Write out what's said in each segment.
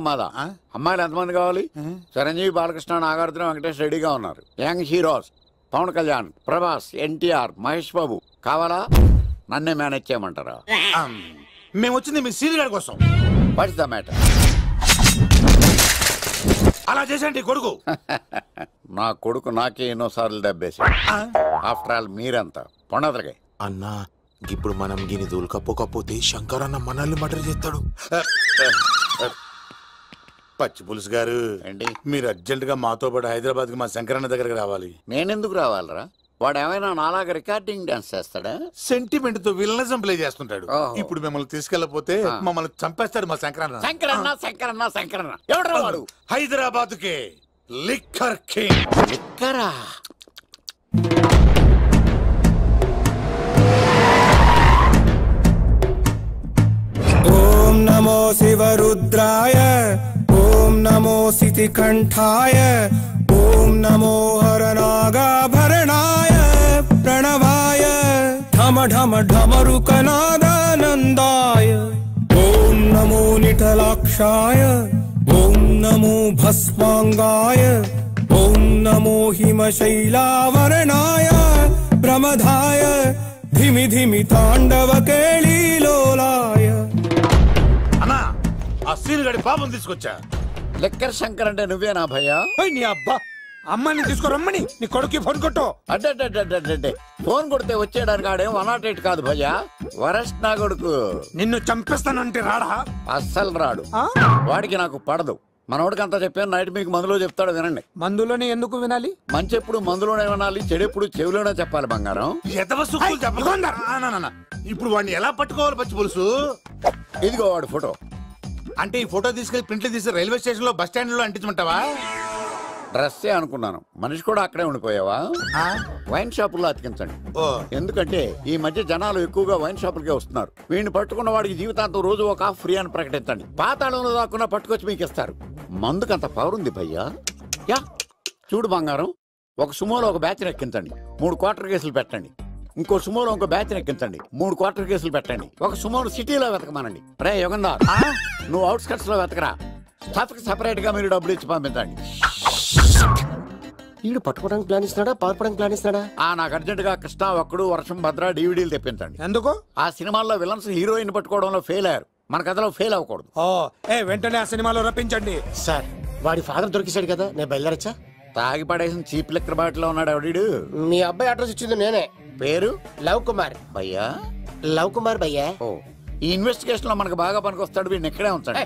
మాదా అమ్మాయిలు ఎంతమంది కావాలి? చిరంజీవి, బాలకృష్ణ, నాగార్జున, వెంకటేష్ రెడీగా ఉన్నారు. యంగ్ హీరోస్ పవన్ కళ్యాణ్, ప్రభాస్, ఎన్టీఆర్, మహేష్ బాబు కావాలా? నన్నే మేనేజ్ చేయమంటారా? మేము వచ్చింది మీ సీరియల్ గారి కోసం. What's the matter? అలా చేసేంటి కొడుకు? నా కొడుకు నాకే ఎన్నోసార్లు దెబ్బేసి. ఆఫ్టర్ ఆల్ మీరంతా పొండదలకే అన్నా. ఇప్పుడు మనం గిని దూలకపోతే శంకర్ అన్న మనల్ని మర్డర్ చేస్తాడు. పచ్చి పులుసు గారు ఏంటి? మీరు అర్జెంట్ గా మాతో పాటు హైదరాబాద్ కి మా శంకరన్న దగ్గరకు రావాలి. నేనెందుకు రావాలరా? వాడు ఏమైనా నాలాగా రికార్డింగ్ డాన్స్ చేస్తాడా? సెంటిమెంట్ తో విలనిజం ప్లే చేస్తుంటాడు. ఇప్పుడు మిమ్మల్ని తీసుకెళ్లపోతే మమ్మల్ని చంపేస్తాడు మా శంకరన్న. శంకరన్న శంకరన్న శంకరన్న ఎవడరా వాడు? హైదరాబాద్ కే లిక్కర్ కింగ్. లిక్కరా? ఓం నమో శివరుద్రాయ, ఓం నమో సితికంఠాయ, ఓం నమో హరనాగాభరణాయ ప్రణవాయ ఢమ ఢమ ఢమరుకనాదానందాయ, ఓం నమో నిఠలాక్షాయ, ఓం నమో భస్మాంగాయ, ఓం నమో హిమశైలావరణాయ ప్రమదాయ ధిమి ధిమి తాండవ కేళీలోలాయ. అన్నా ఆ సీన్ గడి పాపం తీసుకొచ్చా. లిక్కర్ శంకర్ అంటే నువ్వేనా భయ్యా? నీ అబ్బా అమ్మని తీసుకురమ్మని నీ కొడుకు ఫోన్ కొట్టు. అడ్డే ఫోన్ కొడితే వచ్చేయడానికి ఆడేం 108 కాదు భయ్యా, వరస్ట్ నా కొడుకు. నిన్ను చంపేస్తానంటే రాడా? అస్సలు రాడు. వాడికి నాకు పడదు. మనోడికి అంతా చెప్పాను. నైట్ మీకు మందులో చెప్తాడు వినండి. మందులోనే ఎందుకు వినాలి? మంచి ఎప్పుడు మందులోనే వినాలి, చెడు ఎప్పుడు చెవిలోనే చెప్పాలి బంగారం. ఇప్పుడు వాడిని ఎలా పట్టుకోవాలి పచ్చి పులుసు? ఇదిగో వాడు ఫోటో. అంటే ఈ ఫోటో తీసుకెళ్లి ప్రింట్లు తీసి రైల్వే స్టేషన్ లో బస్ స్టాండ్ లో అంటించమంటావా? డ్రెస్సే అనుకున్నాను. మనిషి కూడా అక్కడే ఉండిపోయావా? వైన్ షాపుల్లో అతికించండి. ఎందుకంటే ఈ మధ్య జనాలు ఎక్కువగా వైన్ షాపులకే వస్తున్నారు. వీడిని పట్టుకున్న వాడికి జీవితాంతం రోజు ఒక ఆఫ్ ఫ్రీ అని ప్రకటించండి. పాతాళంలో దాక్కున్నా పట్టుకొచ్చి మీకు ఇస్తారు. మందుకంత పవర్ ఉంది భయ్యా. యా చూడు బంగారం, ఒక సుమోలో ఒక బ్యాచ్ ఎక్కించండి, 3 క్వార్టర్ కేసులు పెట్టండి. ఇంకో సుమోలో ఇంకో బ్యాచ్ ఎక్కించండి, 3 క్వార్టర్ కేసులు పెట్టండి. ఒక సుమోను సిటీలో వెతకమానండి. రే యుగంధర్, నువ్వు అవుట్స్కట్స్ లో వెతకరా. స్టాఫ్ కి సెపరేట్ గా మీరు డబ్బులు ఇచ్చి పంపించండి. వీడు పట్టుకోవడానికి ప్లాన్ ఇస్తున్నాడా, పారిపోవడానికి ప్లాన్ ఇస్తున్నాడా? నాకు అర్జెంట్ గా కృష్ణ, ఒక్కడు, వర్షం, భద్ర డివిడీలు తెప్పించండి. ఎందుకు? ఆ సినిమాల్లో విలన్స్ హీరోయిన్ పట్టుకోవడంలో ఫెయిల్ అయ్యారు. మన కథలో ఫెయిల్ అవ్వకూడదు. వెంటనే ఆ సినిమాలో రప్పించండి. సార్ వాడి ఫాదర్ దొరికేశాడు కదా, నేను బయలుదేరచ్చా? తాగి పడేసిన చీప్ లిక్కర్ బాటిలో ఉన్నాడు ఎవడీడు? మీ అబ్బాయి అడ్రస్ ఇచ్చింది నేనే. పేరు లవ్ కుమార్ భయ్యా. లవ్ కుమార్ భయ్యా. ఈ ఇన్వెస్టిగేషన్ లో మనకు బాగా పనికొస్తాడు. వీడిని ఎక్కడే ఉంచండి.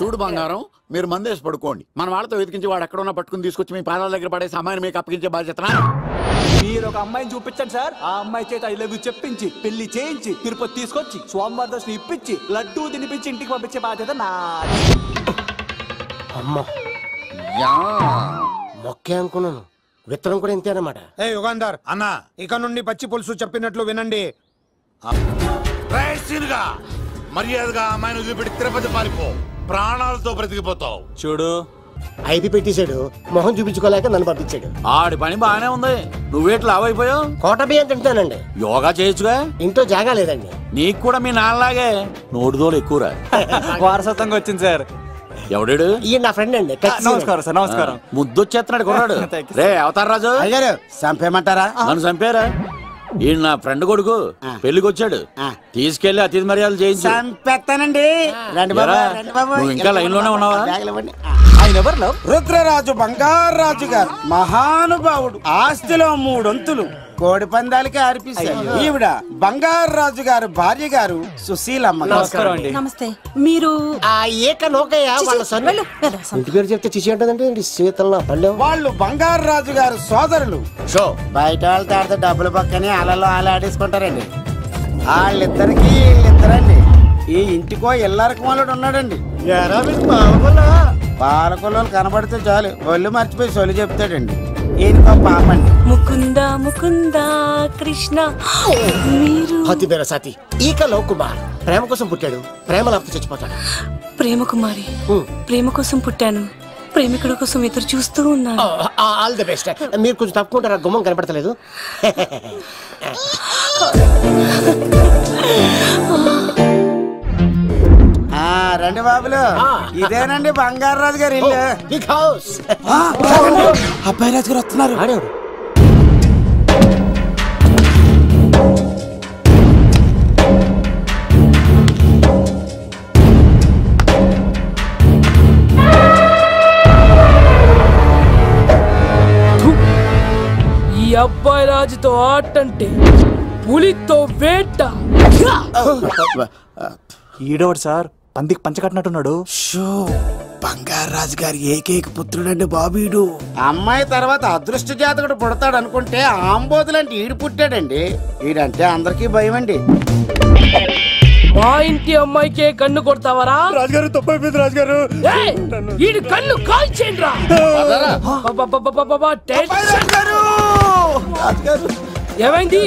చూడు బంగారం, మీరు మందేసి పడుకోండి. మన వాళ్ళతో వెతికించి వాడు ఎక్కడ ఉన్నా పట్టుకుని తీసుకొచ్చి మీ పాదాల దగ్గర పడేసి అమ్మాయిని మీకు అప్పగించే బాధ్యత. మీరు ఒక అమ్మాయిని చూపించండి సార్. ఆ అమ్మాయి చేత ఐ లవ్ యూ చెప్పించి పెళ్లి చేయించి తిరుపతి తీసుకొచ్చి స్వామివారి దర్శనం ఇప్పించి లడ్డూ తినిపించి ఇంటికి పంపించే బాధ్యత నాది. అమ్మా మొక్కే అనుకున్నాను, విత్తనం కూడా ఇంతే అన్నమాట. యుగాంధర్ అన్నా, ఇక నుండి పచ్చి పులుసు చెప్పినట్లు వినండి. మర్యాదగా అమ్మాయిని వదిలిపెట్టి తిరుపతి పారిపో, ప్రాణాలతో బ్రతికిపోతావు. చూడు ఐపీ పెట్టేశాడు, మొహం చూపించుకోలేక నన్ను పంపించాడు. ఆడి పని బాగానే ఉంది. నువ్వేట్లు లావైపోయావు? కోట బియ్యం తింటానండి. యోగా చేయొచ్చుగా? ఇంట్లో జాగా లేదండి. నీకు కూడా మీ నాన్నలాగే నోటిదోలు ఎక్కువరా. వారసత్వంగా వచ్చింది సార్. ఎవడాడు? ఈయన నా ఫ్రెండ్ అండి. నమస్కారం సార్. నమస్కారం. ముద్దొచ్చేస్తున్నాడు కొన్నాడు. రే అవతార్ రాజు అయ్యారు, చంపేయమంటారా? నన్ను చంపారా? ఈయన నా ఫ్రెండ్ కొడుకు పెళ్లికి వచ్చాడు, తీసుకెళ్లి అతిథి మర్యాదలు చేయించు. చంపేస్తానండి. నువ్వు ఇంకా లైన్ లోనే ఉన్నావా? ఆయన ఎవరు? రుద్రరాజు బంగారాజు గారు, మహానుభావుడు. ఆస్తిలో 3 వంతులు కోడి పందాలకి అర్పిస్తారు. ఈవిడ బంగారాజు గారు భార్య గారు సుశీలమ్మ. నమస్తే. మీరు ఏక నౌకయ్య వాళ్ళ సన్నులు. ఇంటి పేరు చెప్తే చిచి అంటదండి. శీతల పల్లె వాళ్ళు బంగారాజు గారు సోదరులు. షో బయట వాళ్ళతో ఆడితే డబ్బులు పక్కనే అలలో అలా ఆడేసుకుంటారండి. వాళ్ళిద్దరికి వీళ్ళిద్దరండి. ఈ ఇంటికో ఇల్లరకం వాళ్ళడు ఉన్నాడండి. పాలకొల్లు కనబడితే చాలు ఒళ్ళు మర్చిపోయి సొలి చెప్తాడండి. ఈయనకో పాపండి. ముకుంద ముకుంద కృష్ణ. మీరు హతి బేర సాతి. ఈక లవ్ కుమార్ ప్రేమ కోసం పుట్టాడు, ప్రేమ లేకపోతే చచ్చిపోతాడు. ప్రేమ కుమారి, ప్రేమ కోసం పుట్టాను, ప్రేమికుడు కోసం ఎదురు చూస్తూ ఉన్నాను. All the best. మీరు కొంచెం తప్పుకుంటారా? గుమ్మం కనపడతలేదు. రండి బాబులు, ఇదేనండి బంగారు రాజు గారి ఇల్లు. Big house. అబ్బాయి రాజు గారు వస్తున్నారు. ఆడేవాడు ఈ అబ్బాయి రాజుతో ఆట అంటే పులితో వేట. ఈడోడు సార్ పందికి పంచ కట్టినట్టున్నాడు. బంగారు రాజు గారి ఏకైక పుత్రుడండి బాబీడు. అమ్మాయి తర్వాత అదృష్ట జాతకుడు పుడతాడు అనుకుంటే ఆంబోతులంటే ఈడు పుట్టాడండి. ఈడంటే అందరికీ భయం అండి. మా ఇంటి అమ్మాయికే కన్ను కొడతావరా? రాజుగారు తప్పైపోయింది రాజుగారు. ఈడు కన్ను కాల్చేయండి రా. ఏమైంది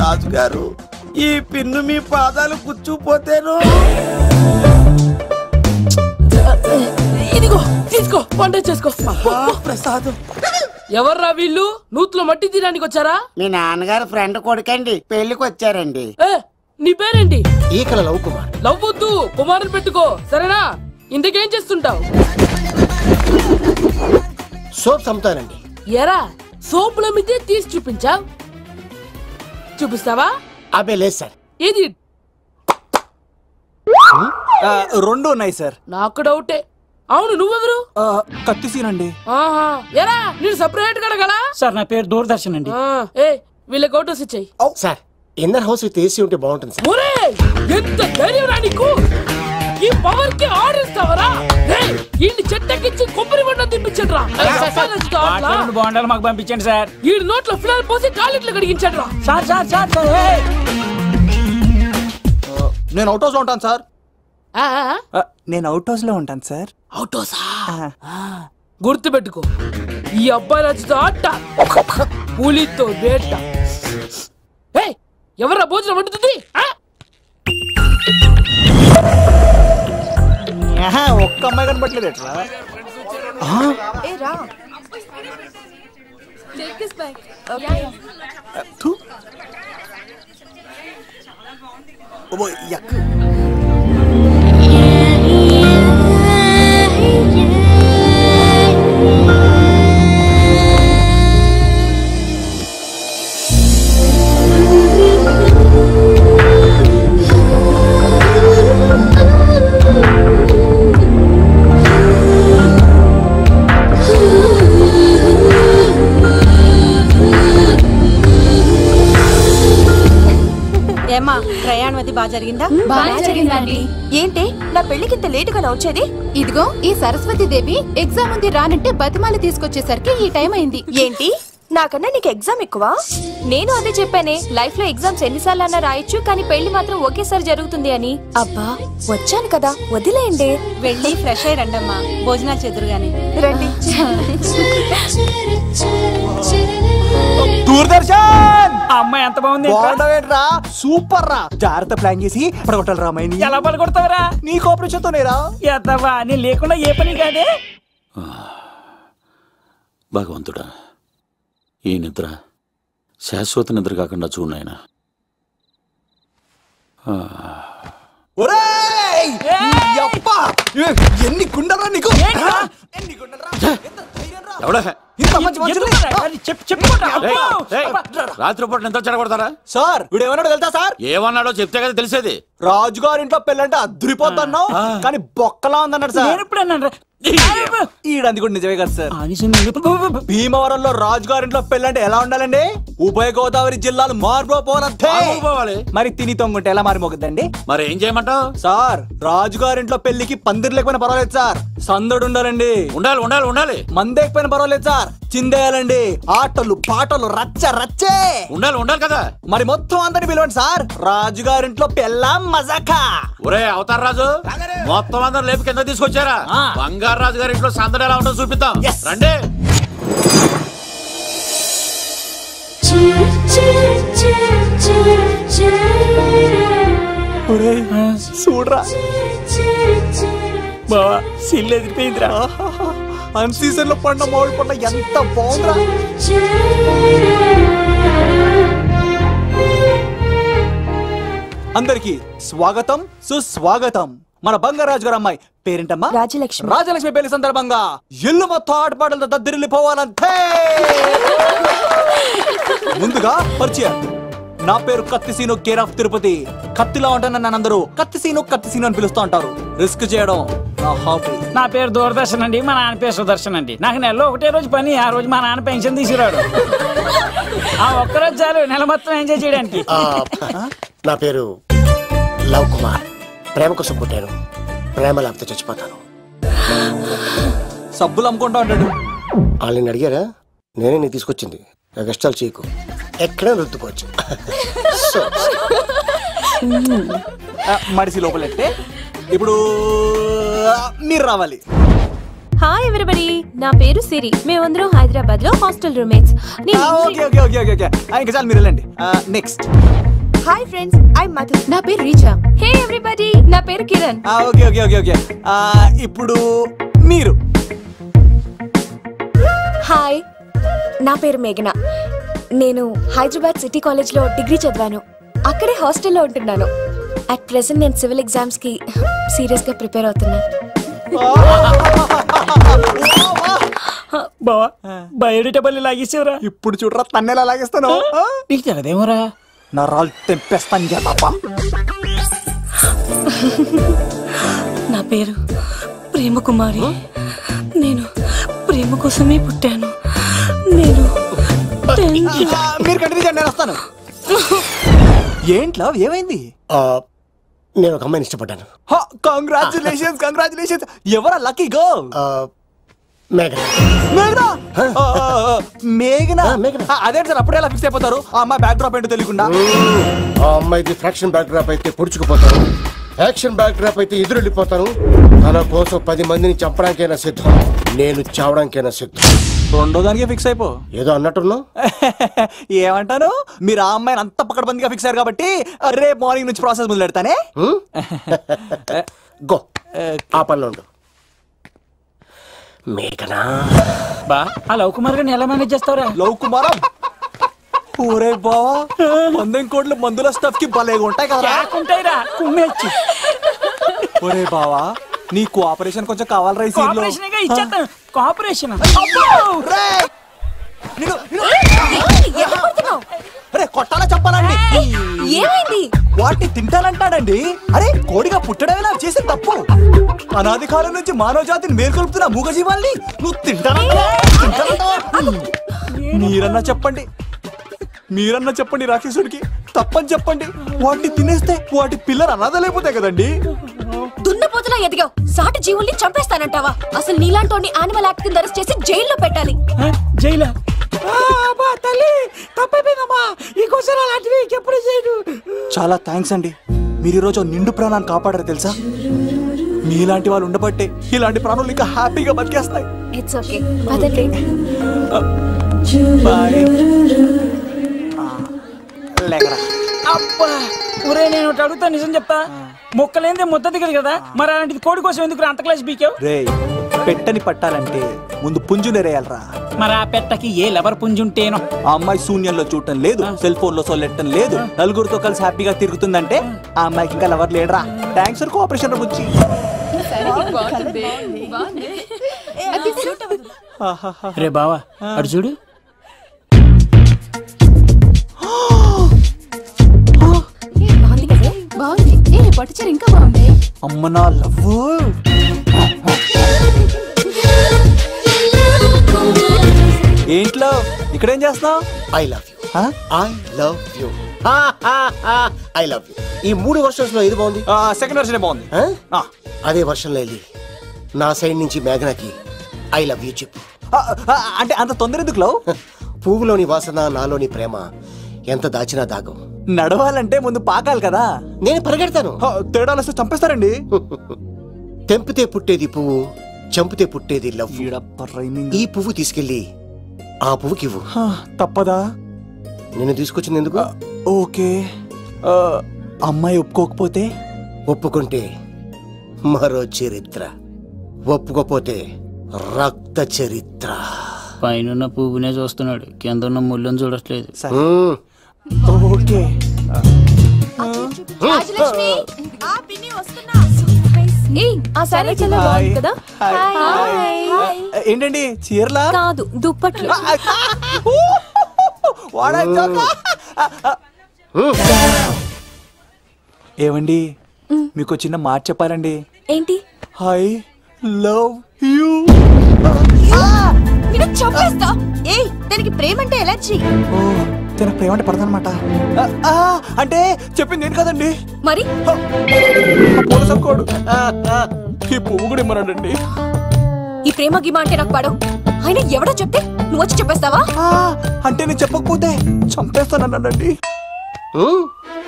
రాజుగారు? ఈ పిన్ను మీ పాదాలు కూర్చుపోతేను. ఇదిగో తీసుకో, వంట చేసుకో. ప్రసాదం. ఎవర్రా వీళ్ళు? నూతులో మట్టి తీయడానికి వచ్చారా? మీ నాన్నగారు ఫ్రెండ్ కొడుకండి, పెళ్లికి వచ్చారండి. నీ పేరేంటి? ఈకల లవ్ కుమార్. లవ్ వద్దు, కుమారుని పెట్టుకో సరేనా? ఇంతకేం చేస్తుంటావు? సోప్స్ అమ్ముతానండి. ఎరా సోపుల మీద తీసి చూపించావు, చూపిస్తావా? అబ్బే లేదు సార్. ఏది? రెండు ఉన్నాయి సార్. నాకు డౌటే. అవును, నువ్వెవరు? కత్తిసీనండి. ఆహా, ఎరా నేను సపరేట్ కడగల? సార్ నా పేరు దూరదర్శన్ అండి. వీళ్ళ ఫోటోస్ ఇచ్చాయి. సార్ ఇన్నర్ హౌస్ తీసి ఉంటే బాగుంటుంది సార్. ఒరే ఎంత ధైర్యం రా నీకు! ఈ పవర్ కి ఆర్డర్ ఇస్తావరా? ఈ చెట్టెక్కించి కొబ్బరి బండ తిప్పించండి రా. బాగుండాలి మాకు పంపించండి సార్. ఈ నోట్లో ఫినాల్ పోసి టాయిలెట్లు కడిగించండి రా. సార్ సార్ సార్ సార్ నేను అవుట్ హౌస్ లో ఉంటాను సార్. ఆ, నేను అవుట్ హౌస్ లో ఉంటాను సార్. అవుటోసా? గుర్తు పెట్టుకో, ఈ అబ్బాయి రాజుతో ఆట పులితో వేట. ఎవరా భోజనం వండుతుంది? ఒక్క అమ్మాయి కనబట్లేదు ఎట్లా? ఏమా ప్రయాణం అది బాగా జరిగిందా? బాగా జరిగిందండి. ఏంటి నా పెళ్లికి ఇంత లేటుగా వచ్చేది? ఇదిగో ఈ సరస్వతి దేవి ఎగ్జామ్ ఉంది రానంటే బతిమాలి తీసుకొచ్చేసరికి ఈ టైం అయింది. ఏంటి నాకన్నా నీకు ఎగ్జామ్ ఎక్కువ? నేను అదే చెప్పానే, లైఫ్ లో ఎగ్జామ్స్ ఎన్నిసార్లు అన్నా రాయొచ్చు, కానీ పెళ్లి మాత్రం ఒకేసారి జరుగుతుంది అని. అబ్బా వచ్చాను కదా వదిలేయండి. వెళ్ళి ఫ్రెష్ అయ్యి రండమ్మా, భోజనాలు చెదురు గాని రండి. దూరదర్శన్ అమ్మాయి ఎంత బాగుంది. బాగుండవేట్రా? సూపర్ రా. జాగ్రత్త ప్లాన్ చేసి పడగొట్టాలి రామాయణి. ఎలా పడగొడతావరా? నీ కోఆపరేషన్ తోనేరా. ఎత్తవా నేను లేకుండా ఏ పని కాదే. భగవంతుడా, ఈ నిద్ర శాశ్వత నిద్ర కాకుండా చూడు నాయనా. ఎన్ని గుండెలరా నీకు? రాత్రిపూట ఎంత చెడగొడతారా సార్? వీడు ఏమన్నాడు తెలుసా సార్? ఏమన్నాడో చెప్తే కదా తెలిసేది. రాజుగారి ఇంట్లో పెళ్ళంటే అద్దరిపోతున్నావు, కానీ బొక్కలా ఉందన్నాడు సార్. ఈడంది కూడా నిజమే కదా సార్. భీమవరంలో రాజుగారింట్లో పెళ్ళంటే ఎలా ఉండాలండి? ఉభయ గోదావరి జిల్లాలు మారిపోవాలి. మరి తిని తొంగుంటే ఎలా మారిపోద్దండి? మరి ఏం చేయమంటావు సార్? రాజుగారింట్లో పెళ్లికి పందిరి లేకపోయినా పర్వాలేదు సార్, సందడు ఉండాలండి. ఉండాలి ఉండాలి ఉండాలి. మందేకపోయినా పర్వాలేదు సార్, చిందేయాలండి. ఆటలు పాటలు రచ్చ రచ్చే ఉండాలి ఉండాలి కదా. మరి మొత్తం అందరిని పిలవండి సార్, రాజుగారింట్లో పెళ్ళాం మజాకా. ఒరే అవతార్ రాజు, మొత్తం అందరు లేపు కింద తీసుకొచ్చారా? బంగారు రాజు గారి ఇంట్లో సందడి ఎలా ఉంటుందో చూపిద్దాం రండి. చూడరా బావా, సిల్లు ఎదిరిపోయిందిరా. అన్ సీజన్ లో పడిన మామిడి పండ్ల ఎంత బాగుందిరా. అందరికి స్వాగతం సుస్వాగతం. మన బంగారాజు గారు అమ్మాయి పేరేంటమ్మా? రాజలక్ష్మి. రాజలక్ష్మి పెళ్లి సందర్భంగా ఇల్లు మొత్తం ఆటపాటలతో దద్దరిల్లిపోవాలంతే. ముందుగా పరిచయం. నా పేరు కత్తిసీను, కేర్ ఆఫ్ తిరుపతి. కత్తిలా ఉంటాను నన్ను అందరూ కత్తిసీను అని పిలుస్తూ ఉంటారు. రిస్క్ చేయడం నా హాబీ. నా పేరు దూరదర్శన్ అండి, మా నాన్న పేరు సుదర్శన్ అండి. నాకు నెలలో ఒకటే రోజు పని, ఆ రోజు మా నాన్న పెన్షన్ తీసుకురాడు. ఆ ఒక్కరోజు చాలు నెల మొత్తం ఎంజాయ్ చేయడానికి. నా పేరు లవ్ కుమార్. ప్రేమ కోసం పుట్టాను, ప్రేమ లేకపోతే చచ్చిపోతాను. సబ్బులు అమ్ముకుంటా ఉంటాడు. వాళ్ళని అడిగారా? నేనే నీ తీసుకొచ్చింది. కష్టాలు చేయకు, ఎక్కడే రుద్దుకోవచ్చు. మడిసి లోపలెట్టే. ఇప్పుడు మీరు రావాలి. హాయ్ ఎవ్రీబడి, నా పేరు సిరి. మేమందరం హైదరాబాద్ లో hostel roommates. Okay okay okay okay okay ఇంకా చాలు, మీరు వెళ్ళండి. Next. Hi friends, I Madhu. నా పేరు రీచా. హే ఎవ్రీబడి, నా పేరు Kiran. Okay okay okay okay ఇప్పుడు మీరు. హాయ్, నా పేరు మేఘన. నేను హైదరాబాద్ సిటీ కాలేజ్ లో డిగ్రీ చదివాను. అక్కడే హాస్టల్లో ఉంటున్నాను. అట్ ప్రెసెంట్ నేను సివిల్ ఎగ్జామ్స్ కి సీరియస్ గా ప్రిపేర్ అవుతున్నాను. బావా బయోడేటా బల్లి లాగేసేవరా? ఇప్పుడు చూడరా తన్నేలా లాగేస్తాను. నీకు తెగదేమోరా? నా రాళ్ళు తెంపేస్తాను తప్ప. నా పేరు ప్రేమ కుమారి. నేను ప్రేమ కోసమే పుట్టాను. నేను మీరు కంటిన్యూ చేయండి, నేను వస్తాను. ఏంట్లో ఏమైంది? నేను ఒక అమ్మాయిని ఇష్టపడ్డాను. Congratulations congratulations. ఎవరా లక్కీ గర్ల్? మేఘన. మేఘన మేఘన అదే సార్, అప్పుడే ఎలా ఫిక్స్ అయిపోతారు? ఆ అమ్మాయి బ్యాక్ డ్రాప్ ఏంటో తెలియకుండా. ఆ అమ్మాయిది ఫ్రాక్షన్ బ్యాక్ డ్రాప్ అయితే పొడుచుకుపోతాను, యాక్షన్ బ్యాక్ డ్రాప్ అయితే ఎదురెళ్ళిపోతాను. తన కోసం 10 మందిని చంపడానికైనా సిద్ధం, నేను చావడానికైనా సిద్ధం. రెండో దానికే ఫిక్స్ అయిపో. ఏదో అన్నట్టున్నావు. ఏమంటాను? మీరు ఆ అమ్మాయిని అంత పక్కడబందిగా ఫిక్స్ అయ్యారు కాబట్టి రేపు మార్నింగ్ నుంచి ప్రాసెస్ మొదలు పెడతానే. గో, ఆ పనిలో ఉండు. మేఘనా బా, ఆ లవ్ కుమార్ గారిని ఎలా మేనేజ్ చేస్తావురా? లవ్ కుమారం ఊరే బావా, 100 కోట్ల మందుల స్టఫ్ కి భలేగా ఉంటాయి కదా. ఉంటాయిరా, కుమ్మేచ్చి. ఒరే బావా, నీ కోఆపరేషన్ కొంచెం కావాలరా ఈ సీన్ లో. ఇచ్చేస్తాను కోఆపరేషన్. కొట్టాలా చెప్పాలండి? ఏమైంది? వాటిని తింటానంటాడండి. అరే కోడిగా పుట్టడమేలా చేసిన తప్పు. అనాది కాలం నుంచి మానవ జాతిని మేల్కొల్పుతున్న మూగజీవాల్ని నువ్వు తింటానంటా? మీరన్నా చెప్పండి, మీరన్నా చెప్పండి రాక్షసుడికి. తప్పని చెప్పండి. వాటిని తినేస్తే వాటి పిల్లలు అనాథలైపోతాయి కదండి. దున్నపోతులా ఎదిగావు, సాటి జీవుల్ని చంపేస్తానంటావా? అసలు నీలాంటి యానిమల్ యాక్ట్ కింద అరెస్ట్ చేసి జైల్లో పెట్టాలి. జైలా? చాలా థ్యాంక్స్ అండి, మీరు ఈరోజు నిండు ప్రాణాన్ని కాపాడారు తెలుసా. మీలాంటి వాళ్ళు ఉండబట్టే ఇలాంటి ప్రాణులు ఇంకా హ్యాపీగా బతికేస్తాయి. ఇట్స్ ఓకే, పదండి. అబ్బా ఊరే, నేను ఒకటి అడుగుతా, నిజం చెప్తా. మొక్కలేందే ముద్ద దిగదు కదా, మరి అలాంటిది కోడి కోసం ఎందుకు అంత క్లాస్ బీకావు? రే, పెట్టని పట్టాలంటే ముందు పుంజు నెరేయాలరా. మరి ఆ పెట్టకి ఏ లవర్ పుంజుంటేనో. ఆ అమ్మాయి శూన్యంలో చూడటం లేదు, సెల్ ఫోన్ లో సొల్లెట్టం లేదు, నలుగురితో కలిసి హ్యాపీగా తిరుగుతుందంటే ఆ అమ్మాయికి ఇంకా లవర్ లేడరా. థ్యాంక్స్ ఫర్ కోఆపరేషన్ బుజ్జి. రే బావా, అడు చూడు. బాగుంది. పట్టుచారు ఇంకా బాగుంది. అమ్మ నా లవ్. ఏంట్లో ఇక్కడేం చేస్తున్నావు? I love you, I love you, I love you. ఈ 3 వర్షన్స్ లో ఏది బాగుంది? సెకండ్ వర్షన్ బాగుంది. అదే వర్షన్లో వెళ్ళి నా సైడ్ నుంచి మేఘనాకి ఐ లవ్ యూ చెప్పు. అంటే అంత తొందర ఎందుకు లవ్? పువ్వులోని వాసన, నాలోని ప్రేమ ఎంత దాచినా దాగం. నడవాలంటే ముందు పాకాలి కదా. నేను పరిగెడతాను. తేడాలు వస్తే చంపేస్తారండి. తెంపితే పుట్టేది పువ్వు, చంపితే పుట్టేది లవ్. ఈ పువ్వు తీసుకెళ్ళి ఆ పువ్వుకి ఇవ్వు. తప్పదా? నేను తీసుకొచ్చింది ఎందుకు? ఓకే, అమ్మాయి ఒప్పుకోకపోతే? ఒప్పుకుంటే మరో చరిత్ర, ఒప్పుకోపోతే రక్త చరిత్ర. పైన పువ్వునే చూస్తున్నాడు, కింద ఉన్న ముళ్ళని చూడట్లేదు. ఓకే. రాజలక్ష్మి, ఆ పిన్ని వస్తున్నా. ఆ సారీ చాలా బాగుంది కదా. ఏంటండి చీరలా కాదు, దుప్పట్లు. ఏమండి మీకు చిన్న మాట చెప్పాలండి. ఏంటి? I love you. చంపేస్తా. ఏయ్, దానికి ప్రేమ అంటే ఎలర్జీ. తన ప్రేమ అంటే పడదనమాట. అంటే చెప్పింది ఏంటి కదండి. మరి ఈ పువ్వు కూడా ఇమ్మరండి. ఈ ప్రేమ గిమ అంటే నాకు పడవు. అయినా ఎవడో చెప్తే నువ్వు వచ్చి చెప్పేస్తావా? అంటే నేను చెప్పకపోతే చంపేస్తానండి.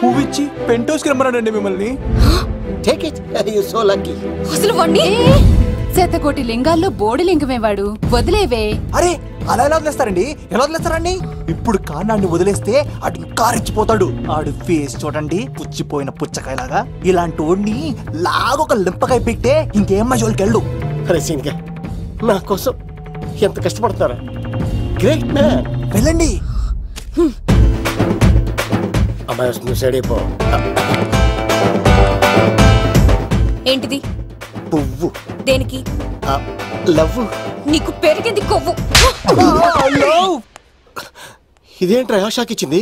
పువ్విచ్చి పెంటోస్కి రమ్మనండి మిమ్మల్ని. అసలు వాణ్ణి శతకోటి లింగాల్లో బోడి లింగమే వాడు. వదిలేవే. అరే అలా ఎలా వదిలేస్తారండి? ఎలా వదిలేస్తారండి? ఇప్పుడు కాన్నాడిని వదిలేస్తే అటు ఇంకా రెచ్చిపోతాడు. ఆడు ఫేస్ చూడండి, పుచ్చిపోయిన పుచ్చకాయలాగా. ఇలాంటి వాడిని లాగొక లింపకాయ పెట్టే ఇంకేం మజోలికి వెళ్ళు. నా కోసం ఎంత కష్టపడతారా? Great man. వెళ్ళండి. అమ్మాయి వస్తుంది, సైడ్ అయిపో. ఏంటిది? పువ్వు. దేనికి? లవ్. నీకు పెరిగింది కొవ్వు. ఇదేంట్రా షాక్ ఇచ్చింది?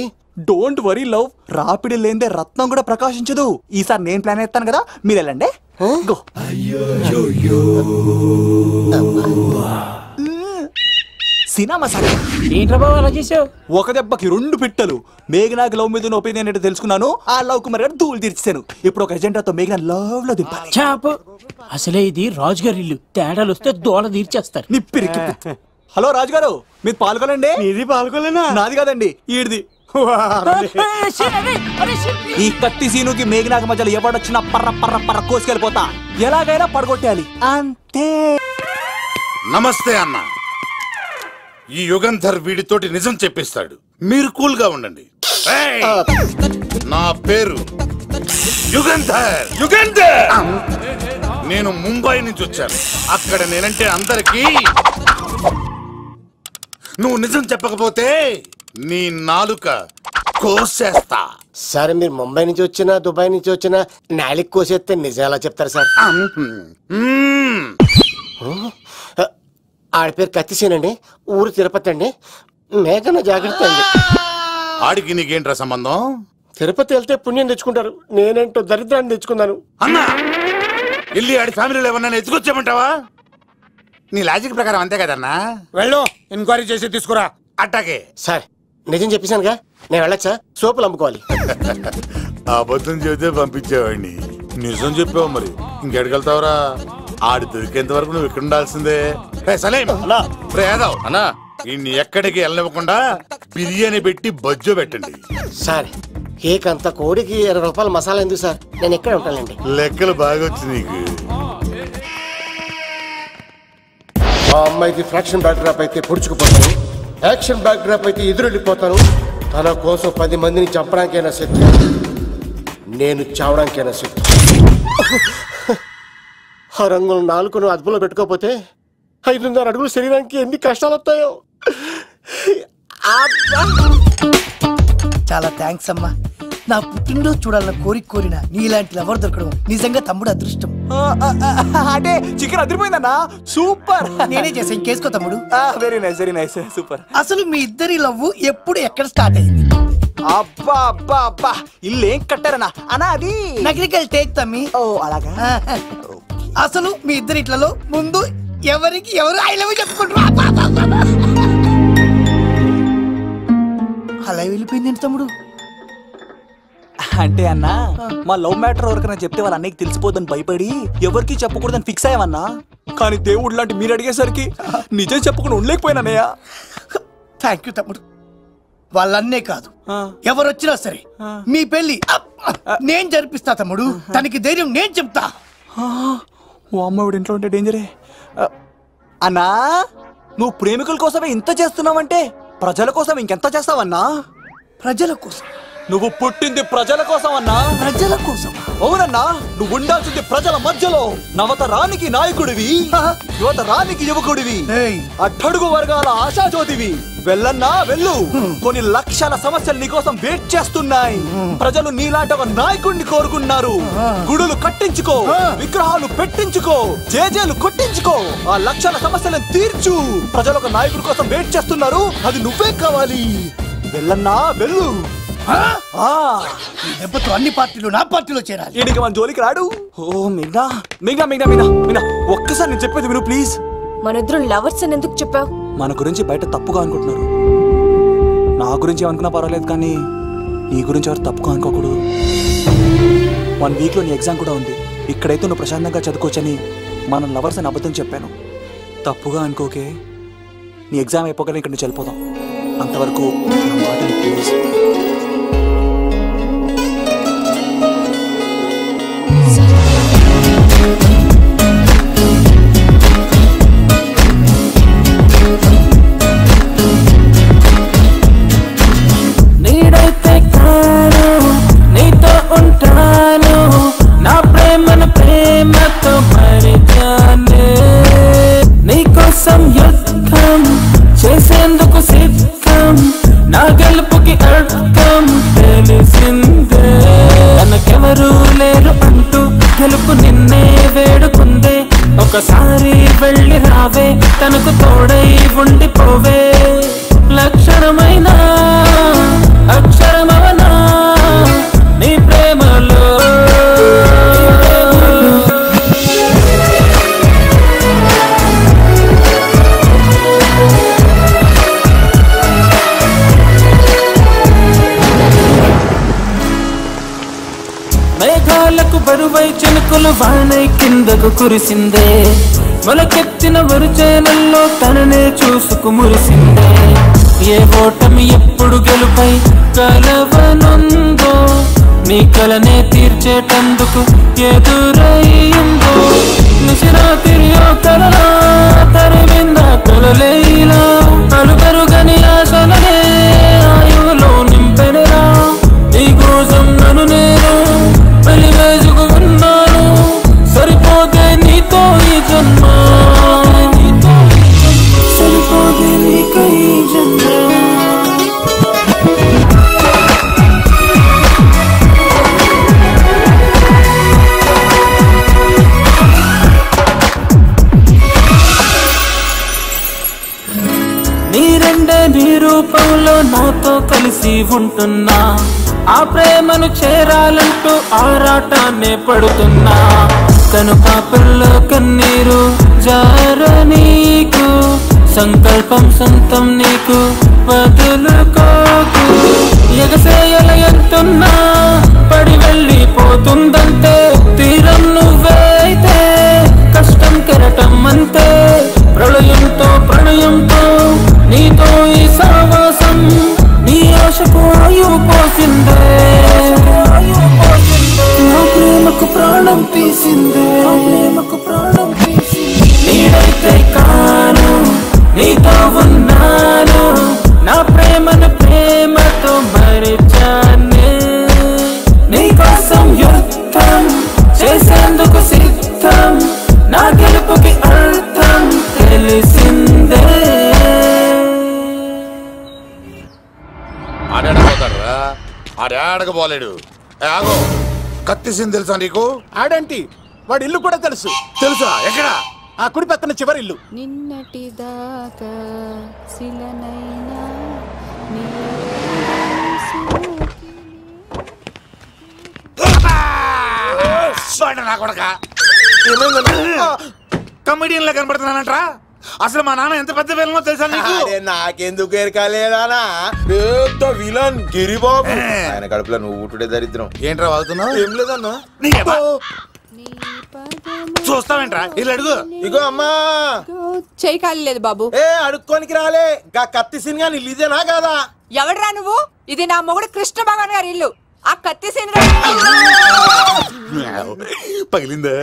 Don't worry love. రాపిడి లేదే రత్నం కూడా ప్రకాశించదు. ఈసారి నేను ప్లాన్ ఎత్తాను కదా, మీరు వెళ్ళండి. గో. సినిమా సరే ఏంట్రా బాబు అలా చేసావు? ఒక దెబ్బకి 2 పిట్టలు. మేఘనాకి లవ్ మీద ఒపీనియన్ ఏంటో తెలుసుకున్నాను. ఆ లవ్ కుమార్ గారు ధూళి తీర్చాను. ఇప్పుడు ఒక ఎజెండాతో మేఘనా లవ్ లో దింపాలి. చాపు. అసలే ఇది రాజుగారి ఇల్లు. తేడాలు వస్తే దోళ తీర్చేస్తారు. నిప్పిరికి. హలో రాజుగారు, మీరు పాల్గొనండి. ఇది పాల్గొలేనా? నాది కాదండి, ఈడిది. ఈ కత్తి సీనుకి మేఘనాకి మధ్యలో ఎవడొచ్చినా పర్ర పర్ర పర్ర కోసుకెళ్ళిపోతా. ఎలాగైనా పడగొట్టాలి అంతే. నమస్తే అన్న. ఈ యుగంధర్ వీడితోటి నిజం చెప్పిస్తాడు. మీరు కూల్ గా ఉండండి. నా పేరు యుగంధర్. యుగంధర్. నేను ముంబై నుంచి వచ్చాను. అక్కడ నేనంటే అందరికీ. నువ్వు నిజం చెప్పకపోతే నీ నాలుక కోసేస్తా. సరే, మీరు ముంబై నుంచి వచ్చినా దుబాయ్ నుంచి వచ్చినా నాలిక్ కోసేస్తే నిజం ఎలా చెప్తారు సార్? ఆడి పేరు కత్తిసేనండి, ఊరు తిరుపతి అండి. మేఘన జాగ్రత్త అండి. ఆడికి నీకేంట్రా సంబంధం? తిరుపతి వెళ్తే పుణ్యం తెచ్చుకుంటారు. నేనేంటో దరిద్రాన్ని తెచ్చుకున్నాను. అన్నా, వెళ్ళి ఆడి ఫ్యామిలీలో ఎవరన్నా ఎత్తుకొచ్చామంటావా? నీ లాజిక్ ప్రకారం అంతే కదన్నా. వెళ్ళు, ఎంక్వైరీ చేసి తీసుకురా. అట్టాకే సార్, నిజం చెప్పేశానుగా, నేను వెళ్ళచ్చా? సోపులు అమ్ముకోవాలి. అబద్ధం చెబితే పంపించేవాడిని. నిజం చెప్పావు, మరి ఇంకెడగలుగుతావురా? ఆడి దొరికేంత వరకు నువ్వు ఇక్కడ ఉండాల్సిందే. అన్నా, ఇన్ని ఎక్కడికి వెళ్ళనివ్వకుండా బిర్యానీ పెట్టి బజ్జో పెట్టండి. సార్, కేక్ అంత కోడికి 20 రూపాయల మసాలా ఎందుకు సార్? నేను ఎక్కడ ఉంటానండి. లెక్కలు బాగా వచ్చి నీకు. ఆ అమ్మాయిది ఫ్రాక్షన్ బ్యాక్ డ్రాప్ అయితే పొడుచుకుపోతాను, యాక్షన్ బ్యాక్ డ్రాప్ అయితే ఎదురెళ్ళిపోతాను. తన కోసం 10 మందిని చంపడానికైనా శక్తి, నేను చావడానికైనా శక్తి. ఆ రంగులు 4 అదుపులో పెట్టుకోకపోతే 5.5 అడుగులు శరీరానికి ఎన్ని కష్టాలు వస్తాయో. చాలా థ్యాంక్స్ అమ్మా. నా పుట్టినరోజు చూడాలన్న కోరిన నీలాంటి లవర్ దొరకడం నిజంగా తమ్ముడు అదృష్టం. అంటే చికెన్ అదిరిపోయిందన్నా. సూపర్. నేనే చేసా, ఇంకేసుకో తమ్ముడు. Very nice, very nice, super. అసలు మీ ఇద్దరి లవ్ ఎప్పుడు ఎక్కడ స్టార్ట్ అయింది? అబ్బా అబ్బా అబ్బా, ఇల్లు ఏం కట్టారన్నా? అన్నా అది నగరికల్ టేక్ తమ్మి. ఓ అలాగా. అసలు మీ ఇద్దరిట్లలో ముందు ఎవరికి ఎవరు ఐ లవ్ చెప్పుకుంటారు? అలా వెళ్ళిపోయింది తమ్ముడు. అంటే అన్నా, మా లవ్ మ్యాటర్ ఎవరికైనా చెప్తే వాళ్ళ అన్నయ్యకి తెలిసిపోద్దని భయపడి ఎవరికి చెప్పకూడదని ఫిక్స్ అయ్యామన్నా. కానీ దేవుడు లాంటి మీరు అడిగేసరికి నిజం చెప్పకుండా ఉండలేకపోయినానయ్యా. థ్యాంక్ యూ తమ్ముడు. వాళ్ళన్నే కాదు, ఎవరొచ్చినా సరే మీ పెళ్లి నేను జరిపిస్తా తమ్ముడు. తనకి ధైర్యం నేను చెప్తా. ఓ అమ్మఒడి ఇంట్లో ఉంటే డేంజరే. అన్నా, నువ్వు ప్రేమికుల కోసమే ఇంత చేస్తున్నావంటే ప్రజల కోసం ఇంకెంత చేస్తావన్నా? ప్రజల కోసం? నువ్వు పుట్టింది ప్రజల కోసం అన్నా. ప్రజల కోసం? అవునన్నా, నువ్వు ఉండాల్సింది ప్రజల మధ్యలో. నవతరానికి నాయకుడివి, యువతరానికి యువకుడివి, అట్టడుగు వర్గాల ఆశాజ్యోతివి. వెళ్ళన్నా వెళ్ళు. కొన్ని లక్షల సమస్యలు నీకోసం వెయిట్ చేస్తున్నాయి. ప్రజలు నీలాంటి ఒక నాయకుడిని కోరుకున్నారు. గుడులు కట్టించుకో, విగ్రహాలు పెట్టించుకో, జేజేలు కొట్టించుకో, ఆ లక్షల సమస్యలను తీర్చు. ప్రజలు ఒక నాయకుడి కోసం వెయిట్ చేస్తున్నారు. అది నువ్వే కావాలి. వెళ్ళన్నా వెళ్ళు. దెబ్బతో అన్ని పార్టీలు నా పార్టీలో చేరాలి. ఈడికి మన జోలికి రాడు. ఓ మిగ్నా మిగ్నా మిగ్నా మిగ్నా మిగ్నా ఒక్కసారి నేను చెప్పేది విను ప్లీజ్. మనిద్దరం లవర్స్ అని ఎందుకు చెప్పావు? మన గురించి బయట తప్పుగా అనుకుంటున్నారు. నా గురించి ఏమనుకున్నా పర్వాలేదు, కానీ నీ గురించి ఎవరు తప్పుగా అనుకోకూడదు. 1 వీక్లో నీ ఎగ్జామ్ కూడా ఉంది. ఇక్కడైతే నువ్వు ప్రశాంతంగా చదువుకోవచ్చని మనం లవర్స్ అని అబద్ధం చెప్పాను. తప్పుగా అనుకోకే. నీ ఎగ్జామ్ అయిపోగానే ఇక్కడ నుంచి వెళ్ళిపోదాం. అంతవరకు నా మాటని ప్లీజ్. నీడైతే కాను, నీతో ఉంటాను, నా ప్రేమను ప్రేమతో మరిచానే. నీకోసం యుద్ధం చేసేందుకు సిద్ధం, నా గెలుపుకి అర్థం తెలిసిందే. తనకెవరూ లేరు అంటూ గెలుపు నిన్నే వేడుకుందే. ఒకసారి వెళ్ళి రావే, తనకు తోడై ఉండిపోవే. లక్షణమైన అక్షరమవనా నీ ప్రేమలో. మేఘాలకు బరువై చినుకులు వానై కిందకు కురిసిందే. మొలకెత్తిన వరుచేనల్లో తననే చూసుకు మురిసిందే. ఏ ఓటమి ఎప్పుడు గెలుపై కలవనుందో, నీ కలనే తీర్చేటందుకు ఎదురయ్యిందో. నిశిరాతిరియో కలలా తరిమిందా కలలేలా, అలుపెరుగని ఆశలనే ఆయువులో నింపెనరా. నీ కోసం నన్ను నేను వెలివేసుకు ఉన్నాను. సరిపోతే నీతో ఈ జన్మ, సరిపోతే నీకు ఈ జన్మ. నీరెండే నీ రూపంలో నాతో కలిసి ఉంటున్నా. ఆ ప్రేమను చేరాలంటూ ఆరాటాన్నే పడుతున్నా. కను పాపల్లో కన్నీరు జార నీకు, సంకల్పం సొంతం నీకు వదులుకోకు. ఎగసేయల ఎంతున్నా పడి వెళ్ళిపోతుందంటే, తీరం నువ్వైతే కష్టం కెరటం అంతే. ప్రళయంతో ప్రణయంతో నీతో ఈ సావాసం, నీ ఆశకు ఆయువు పోసిందే. నా ప్రేమకు ప్రాణం తీసిందే, ప్రేమకు ప్రాణం తీసిందే. నీడైతే కాను, నీతో ఉన్నాను, నా ప్రేమను ప్రేమతో మరిచానే. నీకోసం యుద్ధం చేసేందుకు సిద్ధం, నా గెలుపుకి అర్థం తెలిసిందే. ఆడకపోతాడురా, ఆడకపోలేడు. ఆగో, కత్తిసింది తెలుసా నీకు? ఆడంటి వాడి ఇల్లు కూడా తెలుసు. తెలుసా? ఎక్కడ? ఆ కుడి పక్కన చివరి ఇల్లు. నిన్నటి దాకా శిలనైనా నా కొడక కమెడియన్ లా కనబడుతున్నానంట్రా. అసలు మా నాన్న ఎంత పెద్ద విలనో తెలుసా నీకు? నాకెందుకు ఎరకాలేదానా, పెద్ద విలన్ గిరిబాబు. ఆయన కడుపులో నువ్వు ఊటుడే దరిద్రం. ఏంట్రా వాగుతున్నావు? ఏం లేదన్నా. చూస్తావేంట్రా? ఇల్లు అడుగు. ఇగో అమ్మా, చేయి ఖాళీ లేదు బాబు. ఏ అడుక్కోనికి రాలే. గా కత్తి సినిమా ఇల్లు ఇదేనా కాదా? ఎవడరా నువ్వు? ఇది నా మొగుడు కృష్ణ భగవాన్ గారి ఇల్లు. ఆ కత్తి సీన్ పగిలిందా?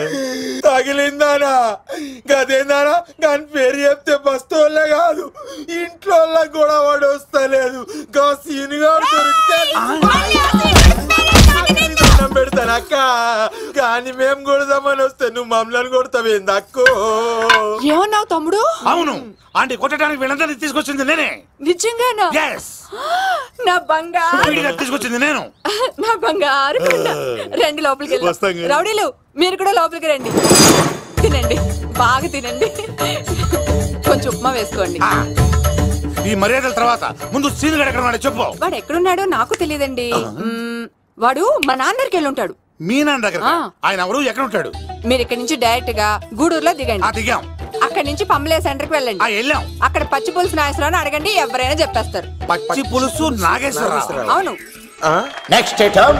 తగిలిందానా? గదేందానా? దాని పేరు చెప్తే బస్తోళ్ళే కాదు, ఇంట్లో కూడా వాడు వస్తలేదు. గా సీన్ గారు దొరికితే దండం పెడతాను అక్క, కానీ మేము కొడదామని వస్తే నువ్వు మమ్మల్ని కొడతావేంది అక్కో? ఏమన్నావు తమ్ముడు? అవును, ఆంటీ కొట్టడానికి వీళ్ళందరినీ తీసుకొచ్చింది నేనే. నిజంగానా? నా బంగారు తీసుకొచ్చింది నేను. నా బంగారు కొండ. రండి లోపలికి వెళ్ళి. రౌడీలు మీరు కూడా లోపలికి రండి. తినండి, బాగా తినండి. కొంచెం ఉప్మా వేసుకోండి. ఈ మర్యాదల తర్వాత ముందు సీన్ గడ ఎక్కడ చెప్పు. వాడు ఎక్కడున్నాడో నాకు తెలియదండి. వాడు మా నాన్న దగ్గరికి వెళ్ళి ఉంటాడు. మీ నాన్న దగ్గర? ఆయన ఎవరు, ఎక్కడ ఉంటాడు? మీరు ఇక్కడ నుంచి డైరెక్ట్ గా గూడూరులో దిగండి. దిగాం. అక్కడ నుంచి పంబలే సెంటర్ కి వెళ్ళండి. అక్కడ పచ్చి పులుసు నాగేశ్వరరావు అడగండి, ఎవరైనా చెప్పేస్తారు. పచ్చి పులుసు నాగేశ్వరరావు? అవును. నెక్స్ట్ ఐటమ్